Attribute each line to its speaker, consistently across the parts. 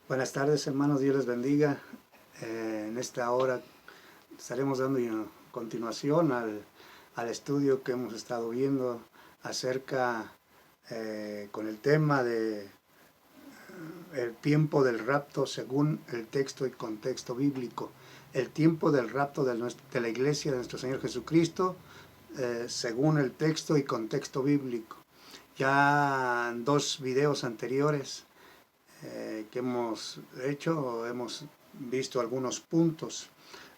Speaker 1: Buenas tardes, hermanos, Dios les bendiga. En esta hora estaremos dando continuación al estudio que hemos estado viendo acerca con el tema de el tiempo del rapto según el texto y contexto bíblico. El tiempo del rapto de la iglesia de nuestro Señor Jesucristo según el texto y contexto bíblico. Ya en dos videos anteriores que hemos hecho, hemos visto algunos puntos.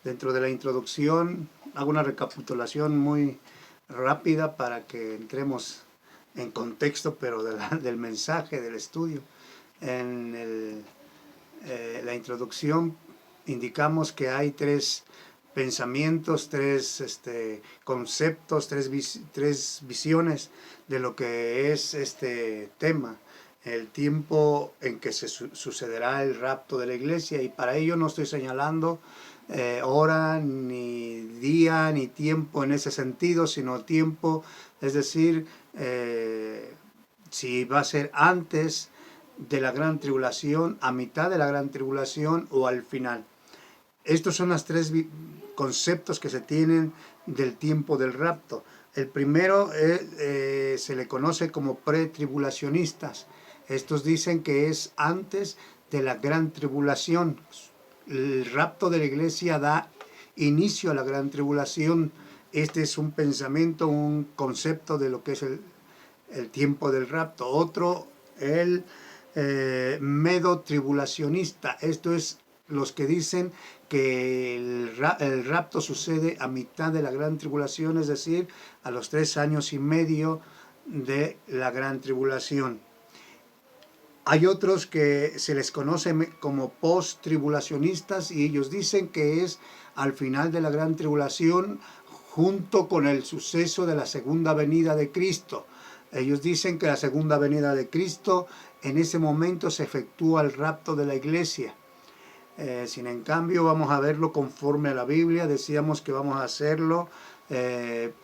Speaker 1: Dentro de la introducción hago una recapitulación muy rápida para que entremos en contexto, pero del mensaje, del estudio. En la introducción indicamos que hay tres pensamientos, tres conceptos, tres visiones de lo que es este tema, el tiempo en que se sucederá el rapto de la iglesia, y para ello no estoy señalando hora, ni día, ni tiempo en ese sentido, sino tiempo, es decir, si va a ser antes de la gran tribulación, a mitad de la gran tribulación o al final. Estos son los tres conceptos que se tienen del tiempo del rapto. El primero se le conoce como pretribulacionistas. Estos dicen que es antes de la gran tribulación. El rapto de la iglesia da inicio a la gran tribulación. Este es un pensamiento, un concepto de lo que es el tiempo del rapto. Otro, el medo-tribulacionista. Esto es los que dicen que el rapto sucede a mitad de la gran tribulación, es decir, a los 3 años y medio de la gran tribulación. Hay otros que se les conoce como post-tribulacionistas, y ellos dicen que es al final de la gran tribulación, junto con el suceso de la segunda venida de Cristo. Ellos dicen que la segunda venida de Cristo, en ese momento se efectúa el rapto de la iglesia. Sin en cambio, vamos a verlo conforme a la Biblia. Decíamos que vamos a hacerlo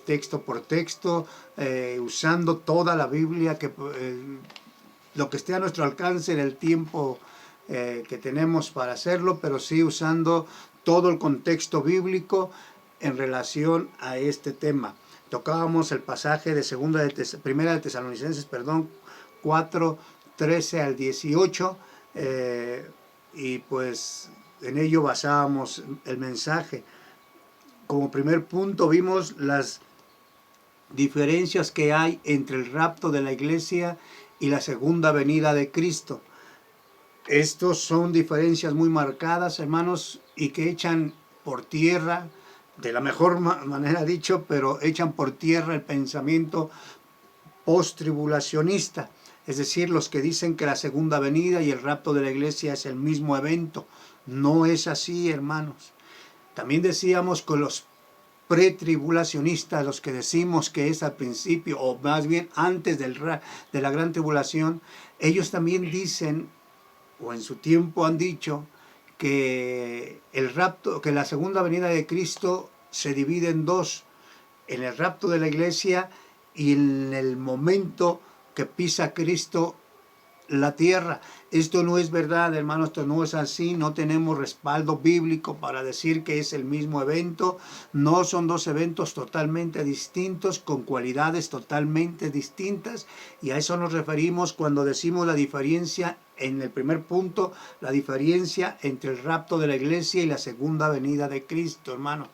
Speaker 1: texto por texto, usando toda la Biblia, lo que esté a nuestro alcance en el tiempo que tenemos para hacerlo, pero sí usando todo el contexto bíblico en relación a este tema. Tocábamos el pasaje de Primera de Tesalonicenses, 4, 13 al 18, y pues en ello basábamos el mensaje. Como primer punto vimos las diferencias que hay entre el rapto de la iglesia y la segunda venida de Cristo. Estos son diferencias muy marcadas, hermanos, y que echan por tierra, de la mejor manera dicho, pero echan por tierra el pensamiento post-tribulacionista. Es decir, los que dicen que la segunda venida y el rapto de la iglesia es el mismo evento. No es así, hermanos. También decíamos que los pretribulacionistas, los que decimos que es al principio, o más bien antes de la gran tribulación, ellos también dicen, o en su tiempo han dicho, que el rapto, que la segunda venida de Cristo se divide en dos: en el rapto de la iglesia y en el momento que pisa Cristo la tierra. Esto no es verdad, hermanos, esto no es así. No tenemos respaldo bíblico para decir que es el mismo evento. No, son dos eventos totalmente distintos, con cualidades totalmente distintas, y a eso nos referimos cuando decimos la diferencia en el primer punto, la diferencia entre el rapto de la iglesia y la segunda venida de Cristo, hermano,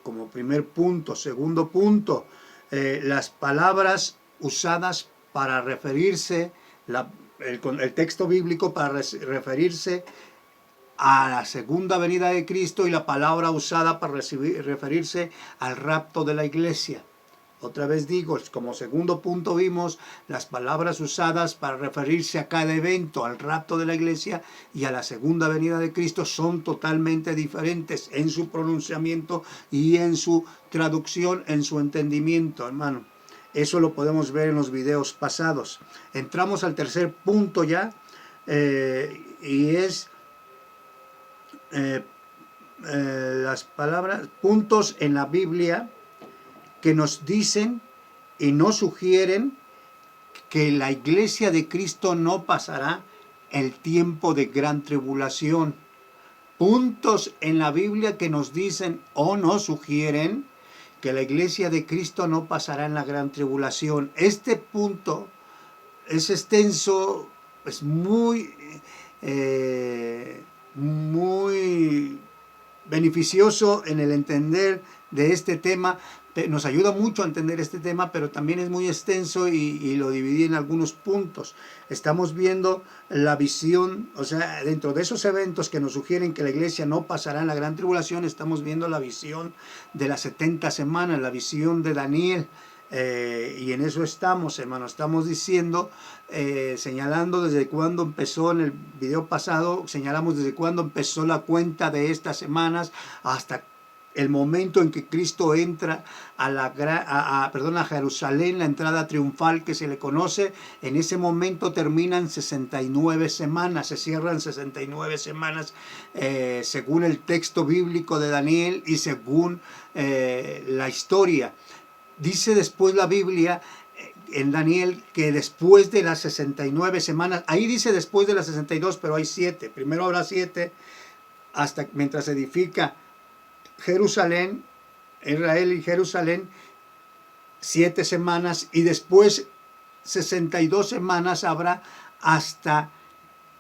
Speaker 1: como primer punto. Segundo punto, las palabras usadas para referirse, el texto bíblico para referirse a la segunda venida de Cristo, y la palabra usada para referirse al rapto de la iglesia. Otra vez digo, como segundo punto vimos las palabras usadas para referirse a cada evento, al rapto de la iglesia y a la segunda venida de Cristo, son totalmente diferentes en su pronunciamiento y en su traducción, en su entendimiento, hermano. Eso lo podemos ver en los videos pasados. Entramos al tercer punto ya, y es las palabras, puntos en la Biblia que nos dicen y nos sugieren que la iglesia de Cristo no pasará el tiempo de gran tribulación. Puntos en la Biblia que nos dicen o nos sugieren que la iglesia de Cristo no pasará en la gran tribulación. Este punto es extenso, es muy beneficioso en el entender de este tema. Nos ayuda mucho a entender este tema, pero también es muy extenso y lo dividí en algunos puntos. Estamos viendo la visión, o sea, dentro de esos eventos que nos sugieren que la iglesia no pasará en la gran tribulación, estamos viendo la visión de las 70 semanas, la visión de Daniel. Y en eso estamos, hermano. Estamos diciendo, señalando desde cuándo empezó, en el video pasado señalamos desde cuándo empezó la cuenta de estas semanas hasta el momento en que Cristo entra a Jerusalén, la entrada triunfal que se le conoce. En ese momento terminan 69 semanas, se cierran 69 semanas según el texto bíblico de Daniel y según la historia. Dice después la Biblia en Daniel que después de las 69 semanas, ahí dice después de las 62, pero hay 7. Primero habrá 7 hasta mientras se edifica Jerusalén, Israel y Jerusalén, 7 semanas, y después 62 semanas habrá hasta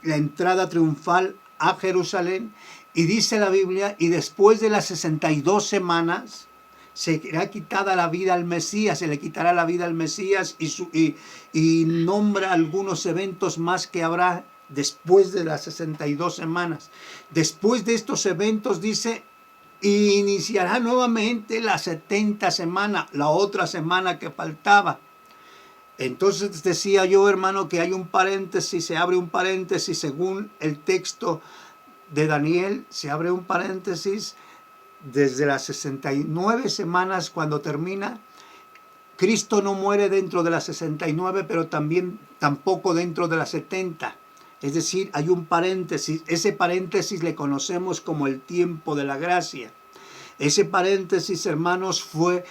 Speaker 1: la entrada triunfal a Jerusalén. Y dice la Biblia, y después de las 62 semanas se será quitada la vida al Mesías, se le quitará la vida al Mesías y nombra algunos eventos más que habrá después de las 62 semanas. Después de estos eventos dice, iniciará nuevamente la 70 semana, la otra semana que faltaba. Entonces decía yo, hermano, que hay un paréntesis, se abre un paréntesis según el texto de Daniel, se abre un paréntesis desde las 69 semanas cuando termina. Cristo no muere dentro de las 69, pero tampoco dentro de las 70. Es decir, hay un paréntesis. Ese paréntesis le conocemos como el tiempo de la gracia. Ese paréntesis, hermanos, fue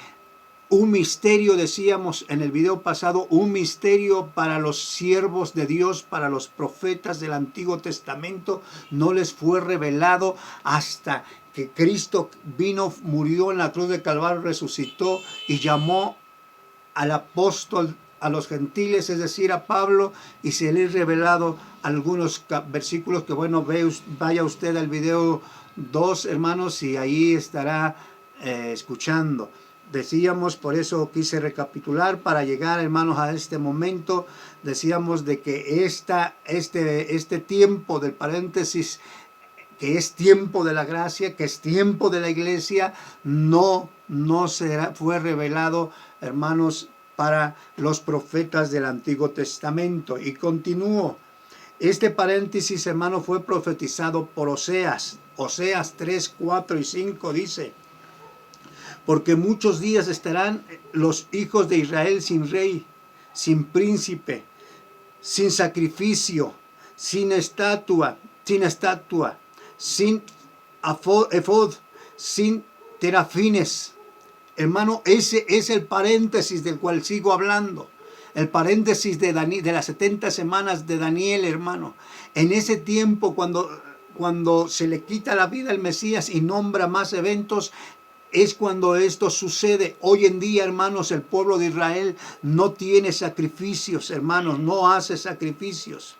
Speaker 1: un misterio, decíamos en el video pasado, un misterio para los siervos de Dios, para los profetas del Antiguo Testamento. No les fue revelado hasta que Cristo vino, murió en la cruz de Calvario, resucitó y llamó al apóstol a los gentiles, es decir, a Pablo, y se le ha revelado algunos versículos que, bueno, vaya usted al video 2, hermanos, y ahí estará escuchando. Decíamos, por eso quise recapitular para llegar, hermanos, a este momento. Decíamos de que este tiempo del paréntesis, que es tiempo de la gracia, que es tiempo de la iglesia, no fue revelado, hermanos, para los profetas del Antiguo Testamento. Y continúo. Este paréntesis, hermano, fue profetizado por Oseas. Oseas 3, 4 y 5 dice: porque muchos días estarán los hijos de Israel sin rey, sin príncipe, sin sacrificio, sin estatua, sin efod, sin terafines. Hermano, ese es el paréntesis del cual sigo hablando. El paréntesis de las 70 semanas de Daniel, hermano. En ese tiempo, cuando se le quita la vida al Mesías y nombra más eventos, es cuando esto sucede. Hoy en día, hermanos, el pueblo de Israel no tiene sacrificios, hermanos, no hace sacrificios.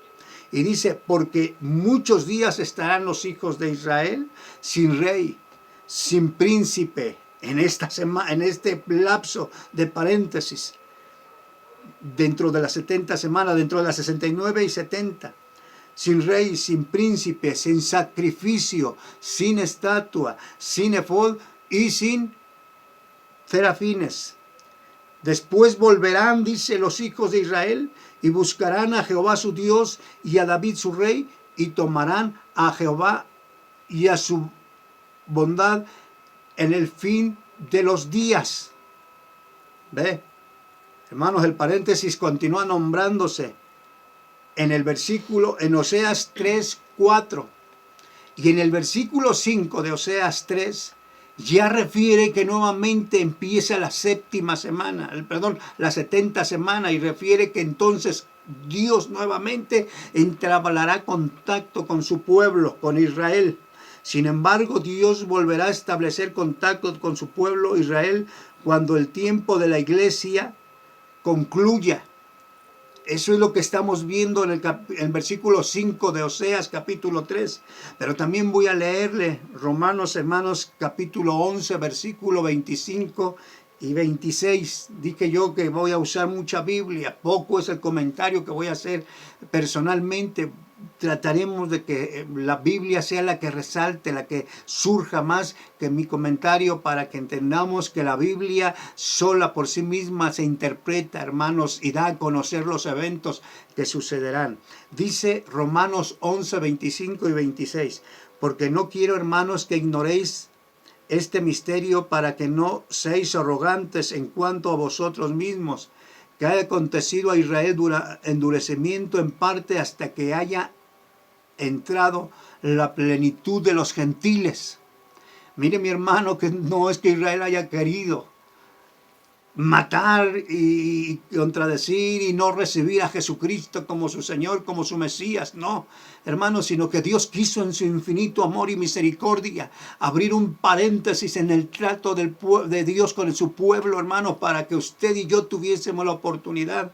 Speaker 1: Y dice, porque muchos días estarán los hijos de Israel sin rey, sin príncipe, en este lapso de paréntesis, dentro de las 70 semanas, dentro de las 69 y 70. Sin rey, sin príncipe, sin sacrificio, sin estatua, sin efod y sin serafines. Después volverán, dice, los hijos de Israel y buscarán a Jehová su Dios y a David su rey, y tomarán a Jehová y a su bondad en el fin de los días. ¿Ve? Hermanos, el paréntesis continúa nombrándose en el versículo, en Oseas 3, 4. Y en el versículo 5 de Oseas 3, ya refiere que nuevamente empieza la 70 semana, y refiere que entonces Dios nuevamente entablará contacto con su pueblo, con Israel. Sin embargo, Dios volverá a establecer contacto con su pueblo Israel cuando el tiempo de la iglesia concluya. Eso es lo que estamos viendo en el versículo 5 de Oseas capítulo 3. Pero también voy a leerle Romanos, hermanos, capítulo 11, versículo 25 y 26. Dije yo que voy a usar mucha Biblia. Poco es el comentario que voy a hacer personalmente. Trataremos de que la Biblia sea la que resalte, la que surja más que mi comentario, para que entendamos que la Biblia sola por sí misma se interpreta, hermanos, y da a conocer los eventos que sucederán. Dice Romanos 11, 25 y 26, porque no quiero, hermanos, que ignoréis este misterio, para que no seáis arrogantes en cuanto a vosotros mismos, que haya acontecido a Israel endurecimiento en parte hasta que haya entrado la plenitud de los gentiles. Mire, mi hermano, que no es que Israel haya querido matar y contradecir y no recibir a Jesucristo como su Señor, como su Mesías, no, hermanos, sino que Dios quiso en su infinito amor y misericordia abrir un paréntesis en el trato de Dios con su pueblo, hermano, para que usted y yo tuviésemos la oportunidad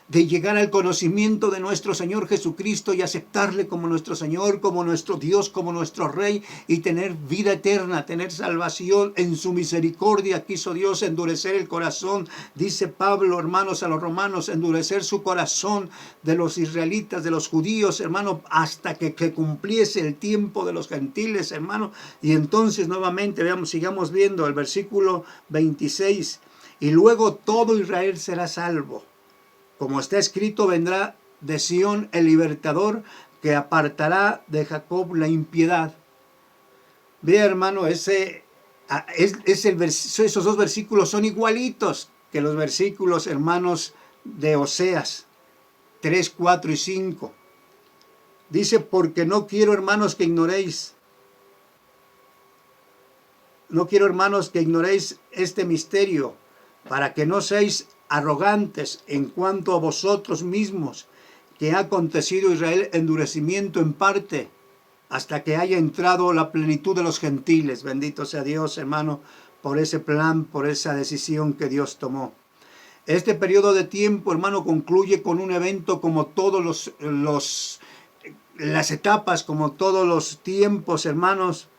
Speaker 1: de llegar al conocimiento de nuestro Señor Jesucristo y aceptarle como nuestro Señor, como nuestro Dios, como nuestro Rey, y tener vida eterna, tener salvación. En su misericordia quiso Dios endurecer el corazón, dice Pablo, hermanos, a los romanos, endurecer su corazón de los israelitas, de los judíos, hermano, hasta que cumpliese el tiempo de los gentiles, hermano. Y entonces nuevamente, sigamos viendo el versículo 26, y luego todo Israel será salvo. Como está escrito, vendrá de Sión el libertador, que apartará de Jacob la impiedad. Vea, hermano, esos dos versículos son igualitos que los versículos, hermanos, de Oseas 3, 4 y 5. Dice, porque no quiero, hermanos, que ignoréis. No quiero, hermanos, que ignoréis este misterio, para que no seáis arrogantes en cuanto a vosotros mismos, que ha acontecido Israel endurecimiento en parte, hasta que haya entrado la plenitud de los gentiles. Bendito sea Dios, hermano, por ese plan, por esa decisión que Dios tomó. Este periodo de tiempo, hermano, concluye con un evento como todos las etapas, como todos los tiempos, hermanos,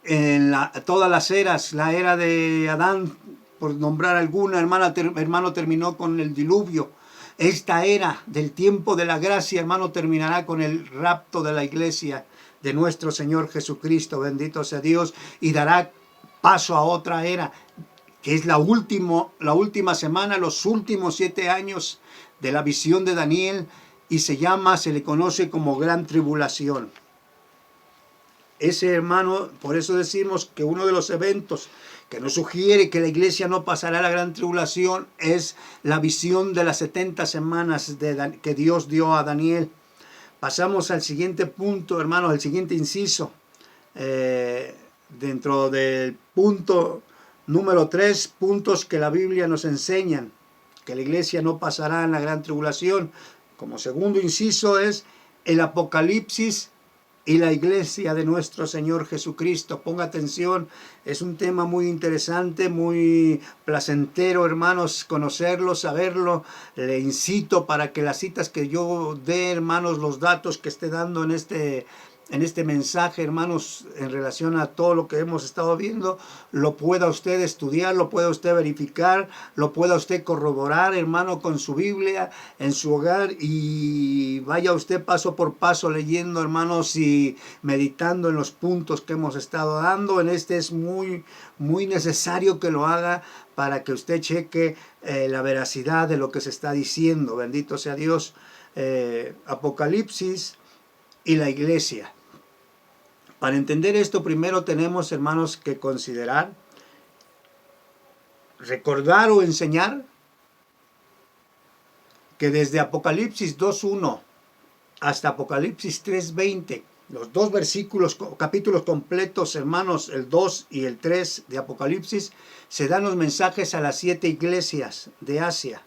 Speaker 1: en todas las eras. La era de Adán, por nombrar alguna, hermano, terminó con el diluvio. Esta era del tiempo de la gracia, hermano, terminará con el rapto de la iglesia de nuestro Señor Jesucristo. Bendito sea Dios. Y dará paso a otra era, que es la última semana, los últimos 7 años de la visión de Daniel, y se le conoce como Gran Tribulación. Ese, hermano, por eso decimos que uno de los eventos que nos sugiere que la iglesia no pasará la gran tribulación es la visión de las 70 semanas que Dios dio a Daniel. Pasamos al siguiente punto, hermanos, al siguiente inciso. Dentro del punto número 3, puntos que la Biblia nos enseñan que la iglesia no pasará en la gran tribulación. Como segundo inciso es el Apocalipsis y la iglesia de nuestro Señor Jesucristo. Ponga atención, es un tema muy interesante, muy placentero, hermanos, conocerlo, saberlo. Le incito para que las citas que yo dé, hermanos, los datos que esté dando en este mensaje, hermanos, en relación a todo lo que hemos estado viendo, lo pueda usted estudiar, lo pueda usted verificar, lo pueda usted corroborar, hermano, con su Biblia en su hogar, y vaya usted paso por paso leyendo, hermanos, y meditando en los puntos que hemos estado dando. En este es muy, muy necesario que lo haga para que usted cheque la veracidad de lo que se está diciendo. Bendito sea Dios. Apocalipsis y la iglesia. Para entender esto, primero tenemos, hermanos, que considerar, recordar o enseñar que desde Apocalipsis 2.1 hasta Apocalipsis 3.20, los dos capítulos completos, hermanos, el 2 y el 3 de Apocalipsis, se dan los mensajes a las 7 iglesias de Asia.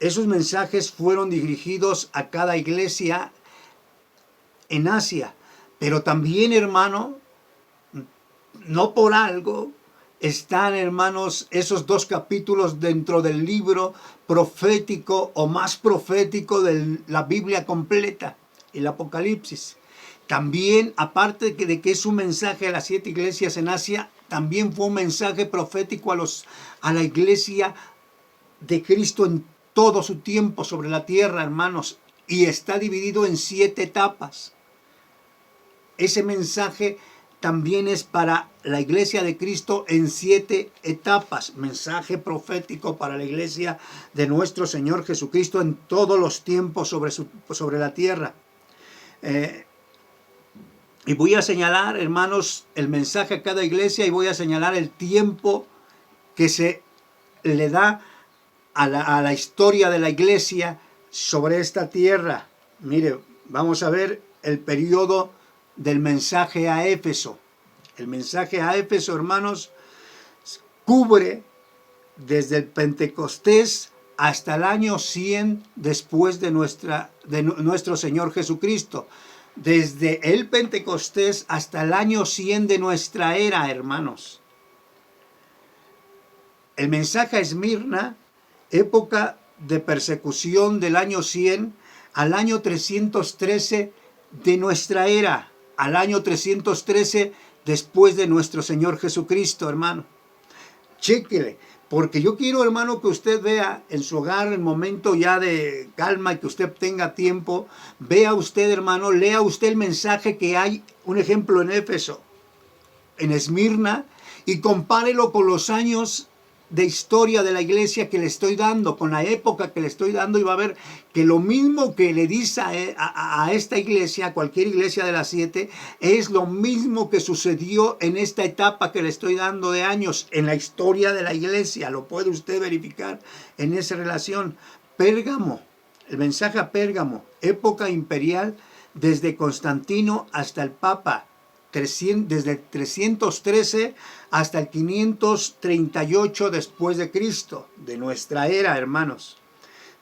Speaker 1: esos mensajes fueron dirigidos a cada iglesia en Asia. Pero también, hermano, no por algo están, hermanos, esos 2 capítulos dentro del libro profético o más profético de la Biblia completa, el Apocalipsis. También, aparte de que es un mensaje a las 7 iglesias en Asia, también fue un mensaje profético a la iglesia de Cristo en todo su tiempo sobre la tierra, hermanos, y está dividido en 7 etapas. Ese mensaje también es para la iglesia de Cristo en 7 etapas. Mensaje profético para la iglesia de nuestro Señor Jesucristo en todos los tiempos sobre la tierra. Y voy a señalar, hermanos, el mensaje a cada iglesia, y voy a señalar el tiempo que se le da a la historia de la iglesia sobre esta tierra. Mire, vamos a ver el periodo del mensaje a Éfeso. El mensaje a Éfeso, hermanos, cubre desde el Pentecostés hasta el año 100 después de nuestro Señor Jesucristo. Desde el Pentecostés hasta el año 100 de nuestra era, hermanos. El mensaje a Esmirna, época de persecución del año 100 al año 313 de nuestra era, al año 313 después de nuestro Señor Jesucristo, hermano. Chéquele, porque yo quiero, hermano, que usted vea en su hogar el momento ya de calma y que usted tenga tiempo. Vea usted, hermano, lea usted el mensaje que hay, un ejemplo en Éfeso, en Esmirna, y compárelo con los años de historia de la iglesia que le estoy dando, con la época que le estoy dando, y va a ver que lo mismo que le dice a esta iglesia, a cualquier iglesia de las 7, es lo mismo que sucedió en esta etapa que le estoy dando de años en la historia de la iglesia. Lo puede usted verificar en esa relación. Pérgamo, el mensaje a Pérgamo, época imperial desde Constantino hasta el Papa, desde el 313 hasta el 538 después de Cristo, de nuestra era, hermanos.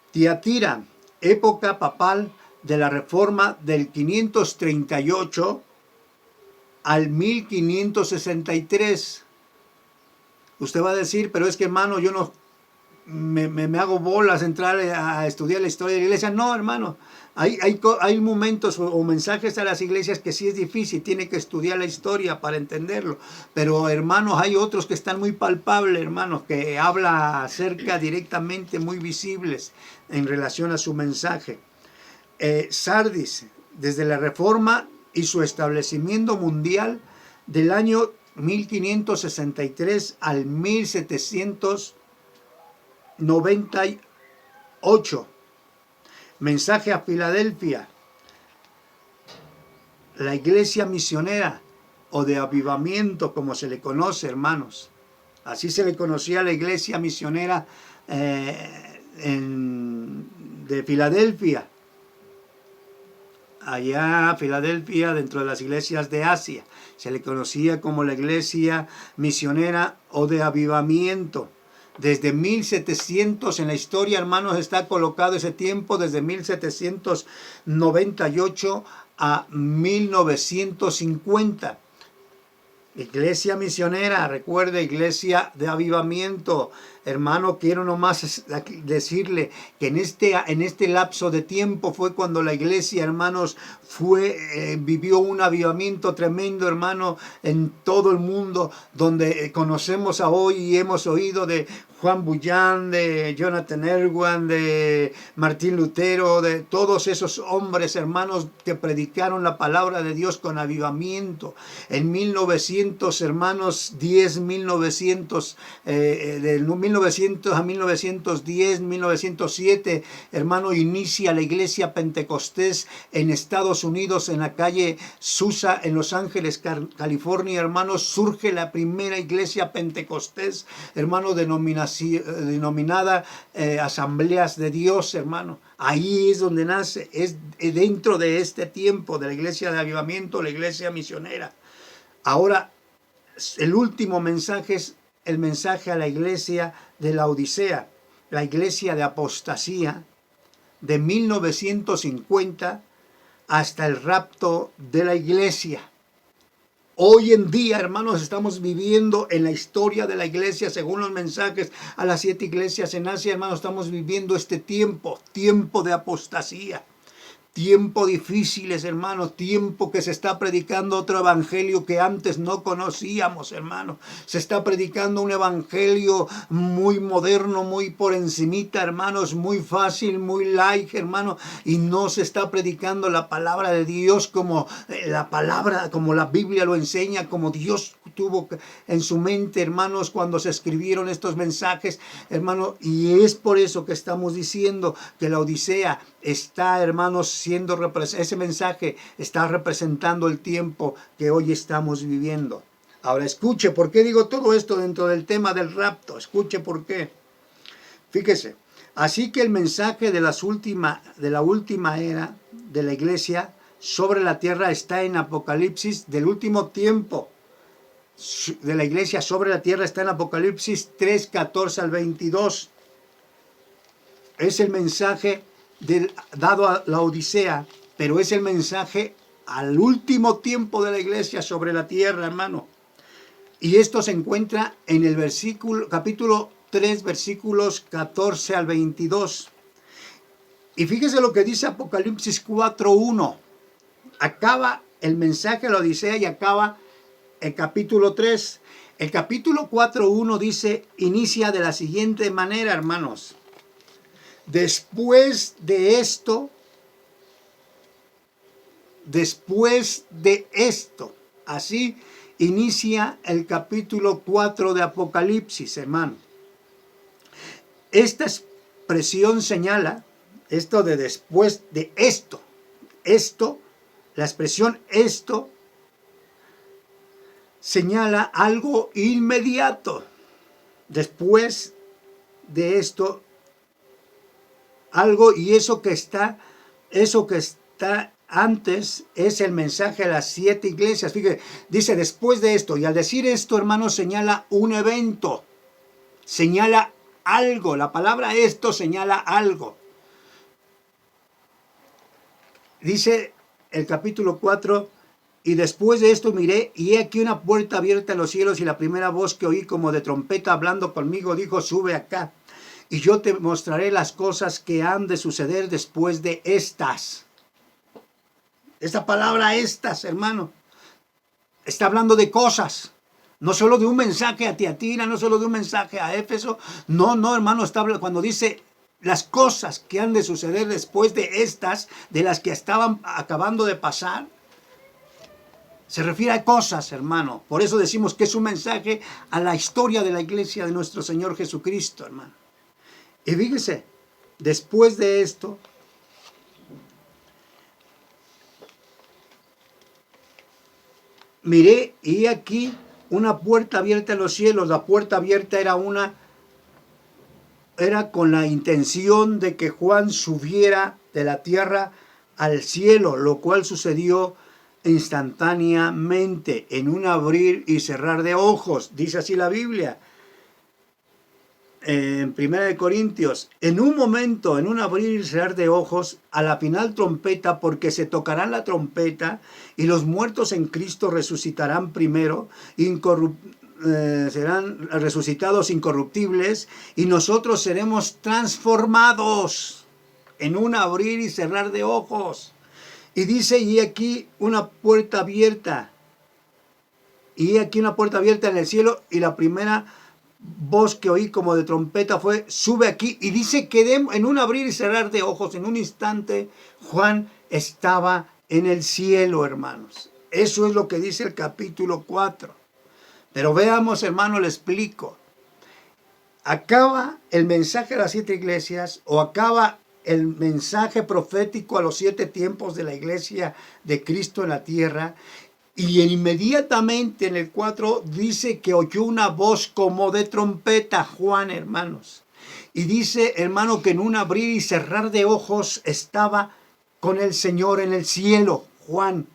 Speaker 1: Tiatira, época papal de la Reforma del 538 al 1563. Usted va a decir, pero es que, hermano, yo no me hago bolas entrar a estudiar la historia de la iglesia. No, hermano. Hay momentos o mensajes a las iglesias que sí es difícil, tiene que estudiar la historia para entenderlo. Pero, hermanos, hay otros que están muy palpables, hermanos, que habla acerca directamente, muy visibles en relación a su mensaje. Sardis, desde la Reforma y su establecimiento mundial del año 1563 al 1798. Mensaje a Filadelfia, la iglesia misionera o de avivamiento, como se le conoce, hermanos. Así se le conocía a la iglesia misionera de Filadelfia. Allá, Filadelfia, dentro de las iglesias de Asia, se le conocía como la iglesia misionera o de avivamiento. Desde 1700 en la historia, hermanos, está colocado ese tiempo, desde 1798 a 1950. Iglesia misionera, recuerde, iglesia de avivamiento. Hermano, quiero nomás decirle que en este lapso de tiempo fue cuando la iglesia, hermanos, vivió un avivamiento tremendo, hermano, en todo el mundo, donde conocemos a hoy y hemos oído de Juan Bunyan, de Jonathan Edwards, de Martín Lutero, de todos esos hombres, hermanos, que predicaron la palabra de Dios con avivamiento. En 1900, hermanos, 1900 a 1910, 1907, hermano, inicia la iglesia Pentecostés en Estados Unidos, en la calle Susa, en Los Ángeles, California, hermanos, surge la primera iglesia Pentecostés, hermano, denominada Asambleas de Dios, hermano. Ahí es donde nace, es dentro de este tiempo de la iglesia de avivamiento, la iglesia misionera. Ahora, el último mensaje es el mensaje a la iglesia de la Odisea. la iglesia de apostasía de 1950 hasta el rapto de la iglesia. Hoy en día, hermanos, estamos viviendo en la historia de la iglesia, según los mensajes a las 7 iglesias en Asia, hermanos, estamos viviendo este tiempo de apostasía. Tiempo difíciles, hermanos, tiempo que se está predicando otro evangelio que antes no conocíamos, hermanos. Se está predicando un evangelio muy moderno, muy por encimita, hermanos, muy fácil, muy light, hermanos, y no se está predicando la palabra de Dios como la palabra, como la Biblia lo enseña, como Dios tuvo en su mente, hermanos, cuando se escribieron estos mensajes, hermanos, y es por eso que estamos diciendo que la Odisea está, hermanos, ese mensaje está representando el tiempo que hoy estamos viviendo. Ahora escuche, ¿por qué digo todo esto dentro del tema del rapto? Escuche por qué. Fíjese, así que el mensaje de la última era de la iglesia sobre la tierra está en Apocalipsis del último tiempo de la iglesia sobre la tierra, está en Apocalipsis 3, 14 al 22. Es el mensaje dado a la Odisea, pero es el mensaje al último tiempo de la iglesia sobre la tierra, hermano. Y esto se encuentra en el capítulo 3, versículos 14 al 22. Y fíjese lo que dice Apocalipsis 4:1. Acaba el mensaje a la Odisea y acaba el capítulo 3. El capítulo 4:1 dice, inicia de la siguiente manera, hermanos. Después de esto, así inicia el capítulo 4 de Apocalipsis, hermano. Esta expresión señala, esto de después de esto, la expresión esto, señala algo inmediato. Después de esto, algo, y eso que está antes es el mensaje a las 7 iglesias. Fíjate, dice después de esto, y al decir esto, hermano, señala un evento, señala algo. La palabra esto señala algo. Dice el capítulo 4, y después de esto miré, y he aquí una puerta abierta en los cielos, y la primera voz que oí como de trompeta hablando conmigo dijo, sube acá, y yo te mostraré las cosas que han de suceder después de estas. Esta palabra estas, hermano, está hablando de cosas. No solo de un mensaje a Tiatira, no solo de un mensaje a Éfeso. No, hermano, está hablando cuando dice las cosas que han de suceder después de estas, de las que estaban acabando de pasar. Se refiere a cosas, hermano. Por eso decimos que es un mensaje a la historia de la iglesia de nuestro Señor Jesucristo, hermano. Y fíjese, después de esto, miré y aquí una puerta abierta en los cielos. La puerta abierta era con la intención de que Juan subiera de la tierra al cielo, lo cual sucedió instantáneamente, en un abrir y cerrar de ojos. Dice así la Biblia. En 1 Corintios, en un momento, en un abrir y cerrar de ojos, a la final trompeta, porque se tocará la trompeta y los muertos en Cristo resucitarán primero, serán resucitados incorruptibles y nosotros seremos transformados en un abrir y cerrar de ojos. Y dice, y aquí una puerta abierta, y aquí una puerta abierta en el cielo, y la primera voz que oí como de trompeta fue, sube aquí. Y dice que en un abrir y cerrar de ojos, en un instante, Juan estaba en el cielo, hermanos. Eso es lo que dice el capítulo 4. Pero veamos, hermano, le explico. Acaba el mensaje a las 7 iglesias, o acaba el mensaje profético a los 7 tiempos de la iglesia de Cristo en la tierra. Y inmediatamente en el 4 dice que oyó una voz como de trompeta, Juan, hermanos. Y dice, hermano, que en un abrir y cerrar de ojos estaba con el Señor en el cielo, Juan.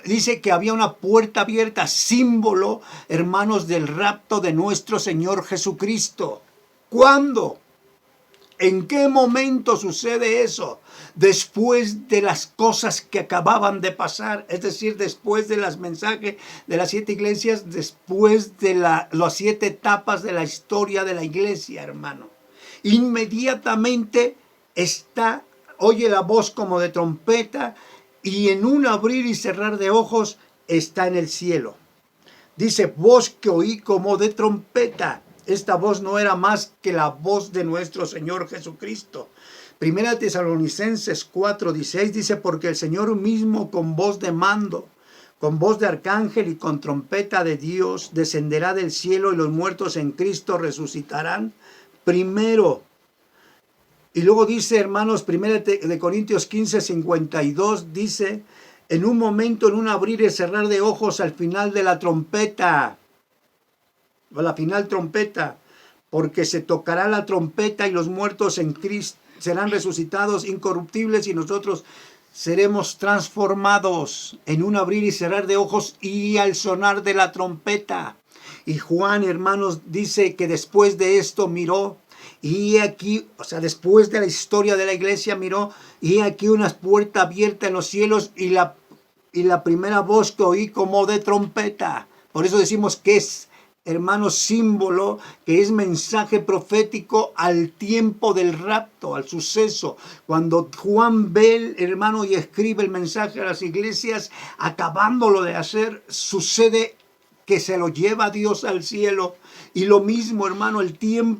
Speaker 1: Dice que había una puerta abierta, símbolo, hermanos, del rapto de nuestro Señor Jesucristo. ¿Cuándo? ¿En qué momento sucede eso? Después de las cosas que acababan de pasar, es decir, después de los mensajes de las 7 iglesias, después de las 7 etapas de la historia de la iglesia, hermano. Inmediatamente oye la voz como de trompeta y en un abrir y cerrar de ojos está en el cielo. Dice, voz que oí como de trompeta. Esta voz no era más que la voz de nuestro Señor Jesucristo. Primera Tesalonicenses 4:16 dice, porque el Señor mismo con voz de mando, con voz de arcángel y con trompeta de Dios, descenderá del cielo y los muertos en Cristo resucitarán primero. Y luego dice, hermanos, Primera de Corintios 15:52, dice, en un momento, en un abrir y cerrar de ojos al final de la trompeta, a la final trompeta, porque se tocará la trompeta y los muertos en Cristo serán resucitados incorruptibles y nosotros seremos transformados en un abrir y cerrar de ojos y al sonar de la trompeta. Y Juan, hermanos, dice que después de esto miró y aquí, o sea, después de la historia de la iglesia miró y aquí una puerta abierta en los cielos y la primera voz que oí como de trompeta. Por eso decimos que es, hermano, símbolo, que es mensaje profético al tiempo del rapto, al suceso. Cuando Juan ve, hermano, y escribe el mensaje a las iglesias, acabándolo de hacer, sucede que se lo lleva Dios al cielo. Y lo mismo, hermano,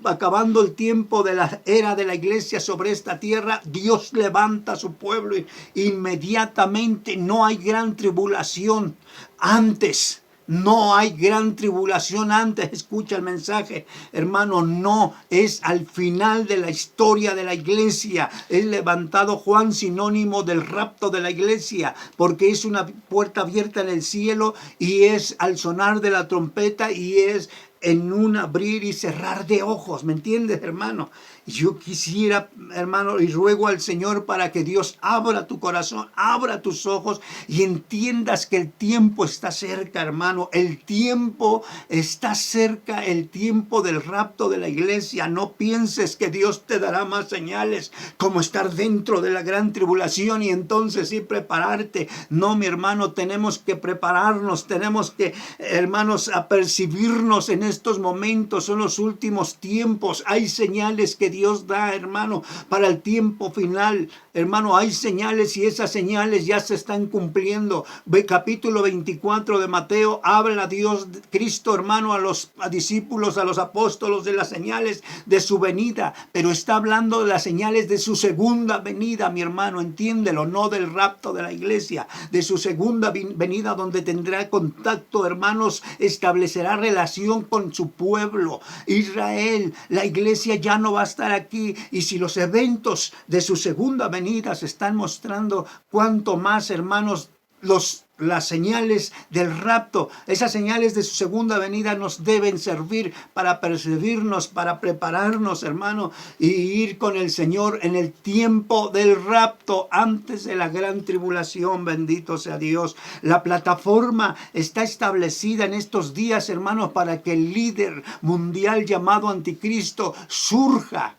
Speaker 1: acabando el tiempo de la era de la iglesia sobre esta tierra, Dios levanta a su pueblo y inmediatamente no hay gran tribulación antes. No hay gran tribulación antes. Escucha el mensaje, hermano. No, es al final de la historia de la iglesia. Es levantado Juan, sinónimo del rapto de la iglesia, porque es una puerta abierta en el cielo y es al sonar de la trompeta y es en un abrir y cerrar de ojos. ¿Me entiendes, hermano? Yo quisiera, hermano, y ruego al Señor para que Dios abra tu corazón, abra tus ojos y entiendas que el tiempo está cerca, hermano. El tiempo está cerca, el tiempo del rapto de la iglesia. No pienses que Dios te dará más señales como estar dentro de la gran tribulación y entonces sí prepararte. No, mi hermano, tenemos que prepararnos, tenemos que, hermanos, apercibirnos en estos momentos. Son los últimos tiempos. Hay señales que Dios da, hermano, para el tiempo final. Hermano, hay señales y esas señales ya se están cumpliendo. Capítulo 24 de Mateo, habla Dios, Cristo, hermano, a los discípulos, a los apóstolos de las señales de su venida, pero está hablando de las señales de su segunda venida, mi hermano, entiéndelo, no del rapto de la iglesia, de su segunda venida donde tendrá contacto, hermanos, establecerá relación con su pueblo, Israel. La iglesia ya no va a estar aquí y si los eventos de su segunda venida se están mostrando, cuanto más, hermanos, las señales del rapto, esas señales de su segunda venida nos deben servir para percibirnos, para prepararnos, hermano, y ir con el Señor en el tiempo del rapto, antes de la gran tribulación. Bendito sea Dios. La plataforma está establecida en estos días, hermanos, para que el líder mundial llamado Anticristo surja.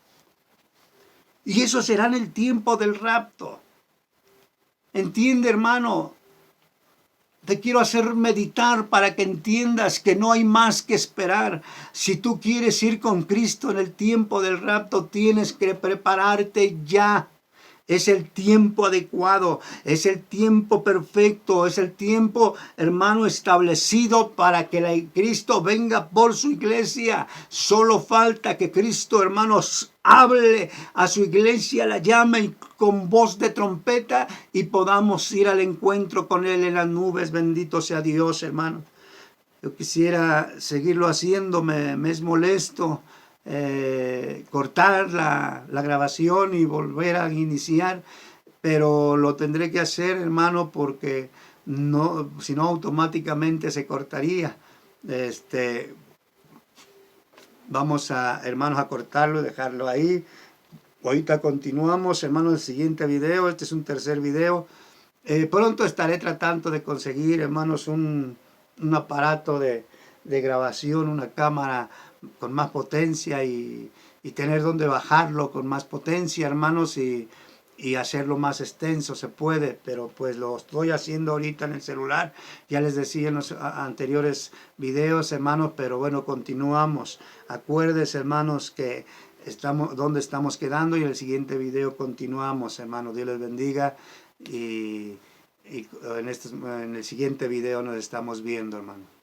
Speaker 1: Y eso será en el tiempo del rapto. Entiende, hermano. Te quiero hacer meditar para que entiendas que no hay más que esperar. Si tú quieres ir con Cristo en el tiempo del rapto, tienes que prepararte ya. Es el tiempo adecuado, es el tiempo perfecto, es el tiempo, hermano, establecido para que Cristo venga por su iglesia. Solo falta que Cristo, hermanos, hable a su iglesia, la llame con voz de trompeta y podamos ir al encuentro con Él en las nubes. Bendito sea Dios, hermano. Yo quisiera seguirlo haciendo, me es molesto cortar la grabación y volver a iniciar, pero lo tendré que hacer, hermano, porque no, si no automáticamente se cortaría. Vamos a, hermanos, a cortarlo y dejarlo ahí. Ahorita continuamos, hermanos, el siguiente video. Este es un tercer video. Pronto estaré tratando de conseguir, hermanos, un aparato de de grabación, una cámara con más potencia y tener donde bajarlo con más potencia, hermanos, y hacerlo más extenso, se puede, pero pues lo estoy haciendo ahorita en el celular, ya les decía en los anteriores videos, hermanos, pero bueno, continuamos. Acuérdense, hermanos, que estamos donde estamos quedando, y en el siguiente video continuamos, hermanos. Dios les bendiga, y en el siguiente video nos estamos viendo, hermano.